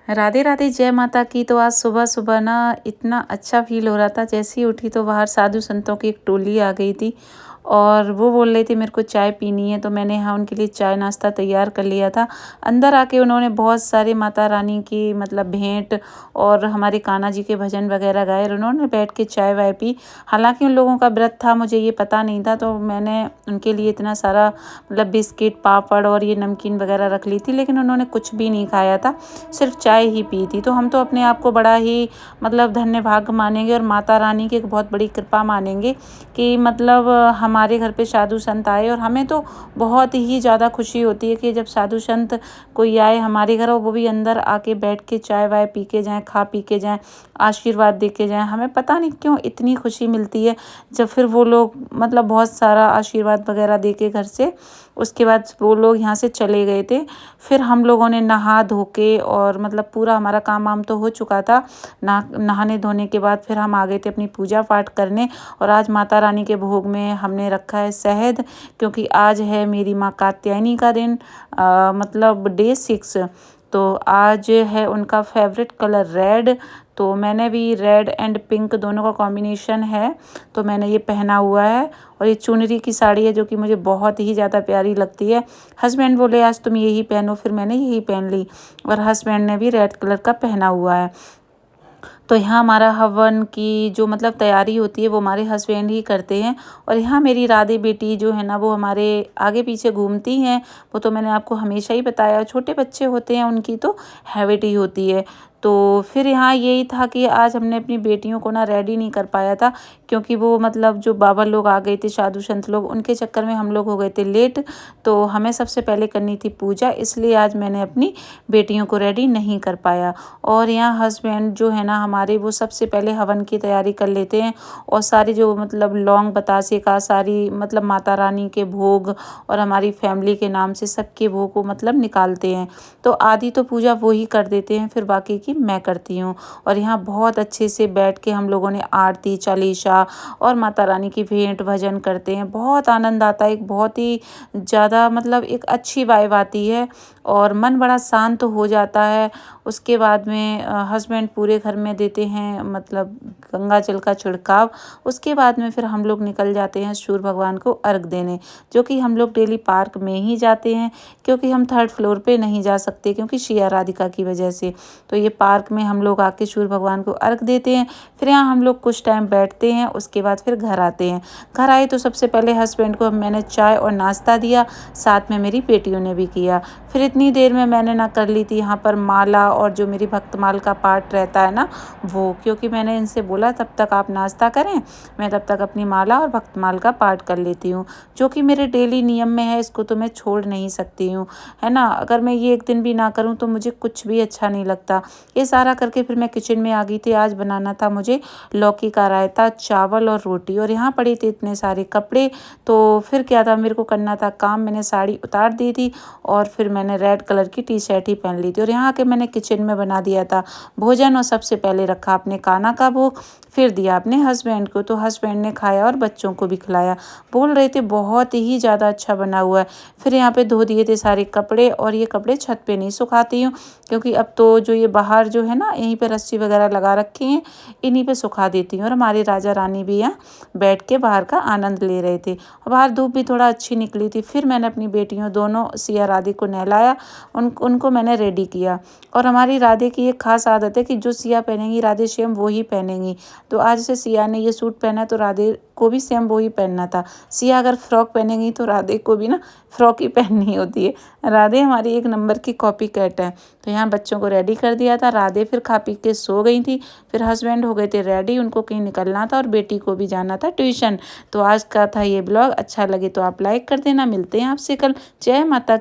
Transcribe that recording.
राधे राधे, जय माता की। तो आज सुबह सुबह ना इतना अच्छा फील हो रहा था। जैसे ही उठी तो बाहर साधु संतों की एक टोली आ गई थी और वो बोल रहे थे मेरे को चाय पीनी है। तो मैंने यहाँ उनके लिए चाय नाश्ता तैयार कर लिया था। अंदर आके उन्होंने बहुत सारे माता रानी की मतलब भेंट और हमारे कान्हा जी के भजन वगैरह गाए और उन्होंने बैठ के चाय वाय पी। हालांकि उन लोगों का व्रत था, मुझे ये पता नहीं था, तो मैंने उनके लिए इतना सारा मतलब बिस्किट पापड़ और ये नमकीन वगैरह रख ली थी, लेकिन उन्होंने कुछ भी नहीं खाया था, सिर्फ चाय ही पी थी। तो हम तो अपने आप को बड़ा ही मतलब धन्य भाग मानेंगे और माता रानी की एक बहुत बड़ी कृपा मानेंगे कि मतलब हमारे घर पे साधु संत आए। और हमें तो बहुत ही ज़्यादा खुशी होती है कि जब साधु संत कोई आए हमारे घर और वो भी अंदर आके बैठ के चाय वाय पी के जाएँ, खा पी के जाएँ, आशीर्वाद दे के जाएँ। हमें पता नहीं क्यों इतनी खुशी मिलती है जब फिर वो लोग मतलब बहुत सारा आशीर्वाद वगैरह दे के घर से उसके बाद वो लोग यहाँ से चले गए थे। फिर हम लोगों ने नहा धो के और मतलब पूरा हमारा काम वाम तो हो चुका था। नहाने धोने के बाद फिर हम आ गए थे अपनी पूजा पाठ करने। और आज माता रानी के भोग में हमने रखा है शहद, क्योंकि आज है मेरी माँ कात्यायनी का दिन, मतलब डे 6। तो आज है उनका फेवरेट कलर रेड। तो मैंने भी रेड एंड पिंक दोनों का कॉम्बिनेशन है, तो मैंने ये पहना हुआ है। और ये चुनरी की साड़ी है जो कि मुझे बहुत ही ज़्यादा प्यारी लगती है। हस्बैंड बोले आज तुम यही पहनो, फिर मैंने यही पहन ली। और हस्बैंड ने भी रेड कलर का पहना हुआ है। तो यहाँ हमारा हवन की जो मतलब तैयारी होती है वो हमारे हस्बैंड ही करते हैं। और यहाँ मेरी राधे बेटी जो है ना वो हमारे आगे पीछे घूमती हैं। वो तो मैंने आपको हमेशा ही बताया, छोटे बच्चे होते हैं उनकी तो हैबिट ही होती है। तो फिर यहाँ यही था कि आज हमने अपनी बेटियों को ना रेडी नहीं कर पाया था, क्योंकि वो मतलब जो बाबा लोग आ गए थे साधु संत लोग, उनके चक्कर में हम लोग हो गए थे लेट। तो हमें सबसे पहले करनी थी पूजा, इसलिए आज मैंने अपनी बेटियों को रेडी नहीं कर पाया। और यहाँ हस्बैंड जो है ना हमारे वो सबसे पहले हवन की तैयारी कर लेते हैं और सारी जो मतलब लौंग बतासे का सारी मतलब माता रानी के भोग और हमारी फैमिली के नाम से सबके भोग को मतलब निकालते हैं। तो आधी तो पूजा वो ही कर देते हैं, फिर बाकी की मैं करती हूँ। और यहाँ बहुत अच्छे से बैठ के हम लोगों ने आरती चालीसा और माता रानी की भेंट भजन करते हैं। बहुत आनंद आता है, एक बहुत ही ज़्यादा मतलब एक अच्छी वाइब आती है और मन बड़ा शांत हो जाता है। उसके बाद में हस्बैंड पूरे घर में देते हैं मतलब गंगा जल का छिड़काव। उसके बाद में फिर हम लोग निकल जाते हैं सूर्य भगवान को अर्घ देने, जो कि हम लोग डेली पार्क में ही जाते हैं, क्योंकि हम 3rd फ्लोर पे नहीं जा सकते क्योंकि शिया राधिका की वजह से। तो ये पार्क में हम लोग आके सूर्य भगवान को अर्घ देते हैं। फिर यहाँ हम लोग कुछ टाइम बैठते हैं, उसके बाद फिर घर आते हैं। घर आए तो सबसे पहले हस्बैंड को मैंने चाय और नाश्ता दिया, साथ में मेरी बेटियों ने भी किया। फिर इतनी देर में मैंने ना कर ली थी यहाँ पर माला और जो मेरी भक्तमाल का पार्ट रहता है ना वो, क्योंकि मैंने इनसे बोला तब तक आप नाश्ता करें, मैं तब तक अपनी माला और भक्तमाल का पार्ट कर लेती हूँ, जो कि मेरे डेली नियम में है। इसको तो मैं छोड़ नहीं सकती हूँ, है ना। अगर मैं ये एक दिन भी ना करूँ तो मुझे कुछ भी अच्छा नहीं लगता। ये सारा करके फिर मैं किचन में आ गई थी। आज बनाना था मुझे लौकी का रायता, चावल और रोटी। और यहाँ पड़े थे इतने सारे कपड़े, तो फिर क्या था, मेरे को करना था काम। मैंने साड़ी उतार दी थी और फिर मैंने रेड कलर की टी शर्ट ही पहन ली थी। और यहाँ के मैंने किचन में बना दिया था भोजन। और सबसे पहले रखा अपने कान्हा का भोग, फिर दिया अपने हस्बैंड को। तो हस्बैंड ने खाया और बच्चों को भी खिलाया, बोल रहे थे बहुत ही ज़्यादा अच्छा बना हुआ है। फिर यहाँ पे धो दिए थे सारे कपड़े। और ये कपड़े छत पे नहीं सुखाती हूँ, क्योंकि अब तो जो ये बाहर जो है ना यहीं पे रस्सी वगैरह लगा रखी हैं, इन्हीं पे सुखा देती हूँ। और हमारी राजा रानी भी यहाँ बैठ के बाहर का आनंद ले रहे थे। और बाहर धूप भी थोड़ा अच्छी निकली थी। फिर मैंने अपनी बेटियों दोनों सिया राधे को नहलाया, उनको मैंने रेडी किया। और हमारी राधे की एक खास आदत है कि जो सिया पहनेंगी राधे श्याम वो ही पहनेंगी। तो आज से सिया ने ये सूट पहना है तो राधे को भी सेम वो ही पहनना था। सिया अगर फ्रॉक पहनेंगी तो राधे को भी ना फ्रॉक ही पहननी होती है। राधे हमारी एक नंबर की कॉपी कैट है। तो यहाँ बच्चों को रेडी कर दिया था। राधे फिर खा पी के सो गई थी। फिर हस्बैंड हो गए थे रेडी, उनको कहीं निकलना था और बेटी को भी जाना था ट्यूशन। तो आज का था ये ब्लॉग। अच्छा लगे तो आप लाइक कर देना। मिलते हैं आपसे कल। जय माता।